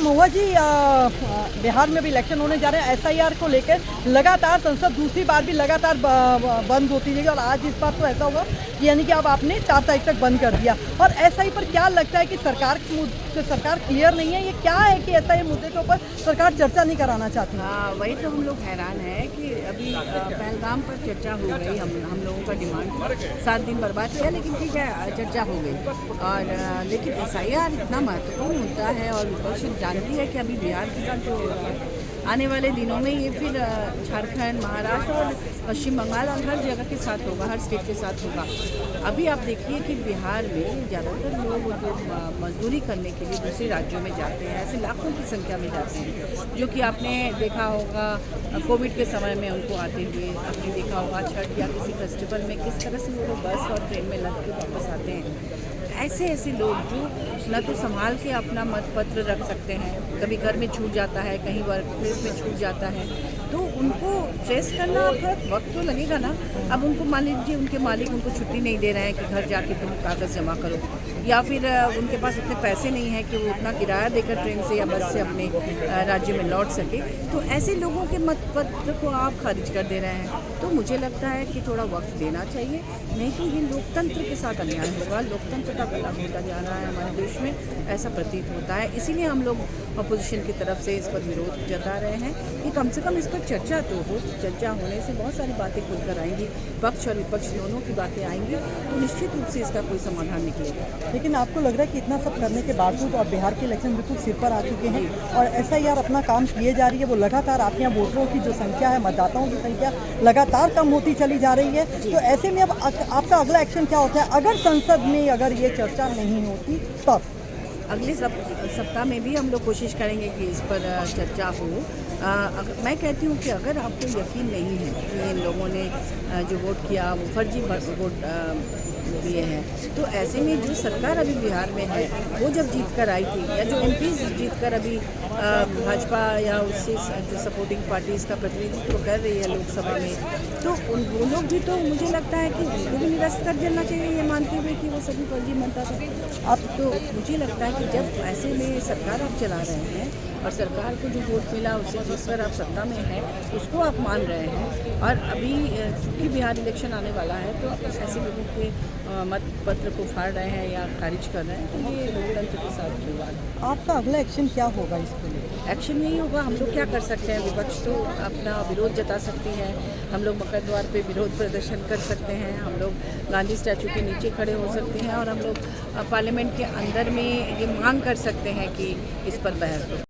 महुआ जी, बिहार में भी इलेक्शन होने जा रहे हैं। एसआईआर को लेकर लगातार संसद दूसरी बार भी लगातार बंद होती रहेगी और आज इस बार तो ऐसा हुआ कि यानी कि अब आपने 4 तारीख तक बंद कर दिया। और एसआई पर क्या लगता है कि सरकार क्लियर नहीं है? ये क्या है कि ऐसा ये मुद्दे के ऊपर सरकार चर्चा नहीं कराना चाहती? हाँ, वही तो हम लोग हैरान हैं कि अभी पहलगाम पर चर्चा हो गई। हम लोगों का डिमांड 7 दिन बर्बाद किया, लेकिन ठीक है, चर्चा हो गई। और लेकिन एसआईआर इतना महत्वपूर्ण होता है और विपक्ष जानती है कि अभी बिहार के साथ जो आने वाले दिनों में ये फिर झारखंड, महाराष्ट्र और पश्चिम बंगाल और हर जगह के साथ होगा, हर स्टेट के साथ होगा। अभी आप देखिए कि बिहार में ज़्यादातर लोग जो मजदूरी करने के लिए दूसरे राज्यों में जाते हैं, ऐसे लाखों की संख्या में जाते हैं, जो कि आपने देखा होगा कोविड के समय में उनको आते हुए, आपने देखा होगा छठ या किसी फेस्टिवल में किस तरह से वो लोग बस और ट्रेन में लग के वापस आते हैं। ऐसे लोग जो न तो संभाल के अपना मत पत्र रख सकते हैं, कभी घर में छूट जाता है, कहीं वर्क प्लेस में छूट जाता है, तो उनको ट्रेस करना थोड़ा वक्त तो लगेगा ना। अब उनको मान लीजिए उनके मालिक उनको छुट्टी नहीं दे रहे हैं कि घर जाके तुम कागज़ जमा करो, या फिर उनके पास इतने पैसे नहीं हैं कि वो उतना किराया देकर ट्रेन से या बस से अपने राज्य में लौट सके, तो ऐसे लोगों के मत पत्र को आप खारिज कर दे रहे हैं। तो मुझे लगता है कि थोड़ा वक्त देना चाहिए, नहीं तो ये लोकतंत्र के साथ अन्याय होगा। लोकतंत्र का गला होता जा रहा है हमारे देश में, ऐसा प्रतीत होता है। इसीलिए हम लोग अपोजिशन की तरफ से इस पर विरोध जता रहे हैं कि कम से कम इस पर चर्चा तो हो। चर्चा होने से बहुत सारी बातें खुलकर आएंगी, पक्ष और विपक्ष दोनों की बातें आएंगी, तो निश्चित रूप से इसका कोई समाधान निकलेगा। लेकिन आपको लग रहा है कि इतना सब करने के बावजूद और बिहार के इलेक्शन बिल्कुल सिर पर आ चुके हैं और एसआईआर अपना काम किए जा रही है, वो लगातार आपके यहाँ वोटरों की जो संख्या है, मतदाताओं की संख्या लगातार कम होती चली जा रही है, तो ऐसे में अब आपका अगला एक्शन क्या होता है अगर संसद में अगर ये चर्चा नहीं होती तब? अगले सप्ताह में भी हम लोग कोशिश करेंगे कि इस पर चर्चा हो। मैं कहती हूँ कि अगर आपको यकीन नहीं है कि इन लोगों ने जो वोट किया वो फर्जी वोट दिए हैं, तो ऐसे में जो सरकार अभी बिहार में है वो जब जीत कर आई थी, या जो एमपीज जीत कर अभी भाजपा या उससे जो सपोर्टिंग पार्टीज़ का प्रतिनिधित्व कर रही है लोकसभा में, तो वो लोग भी, तो मुझे लगता है कि उनको भी निरस्त कर देना चाहिए, ये मानते हुए कि वो सभी फर्जी मनता था। अब तो मुझे लगता है कि जब ऐसे में सरकार आप चला रहे हैं और सरकार को जो वोट मिला उससे जिस पर आप सत्ता में हैं उसको आप मान रहे हैं, और अभी चूँकि बिहार इलेक्शन आने वाला है तो ऐसे लोगों के मत पत्र को फाड़ रहे हैं या खारिज कर रहे हैं, तो ये लोकतंत्र के साथ खिलवाड़ है। आपका अगला एक्शन क्या होगा इसके लिए? एक्शन नहीं होगा, हम लोग क्या कर सकते हैं? विपक्ष तो अपना विरोध जता सकती है, हम लोग मकर द्वार पे विरोध प्रदर्शन कर सकते हैं, हम लोग गांधी स्टैचू के नीचे खड़े हो सकते हैं, और हम लोग पार्लियामेंट के अंदर में ये मांग कर सकते हैं कि इस पर बहस हो।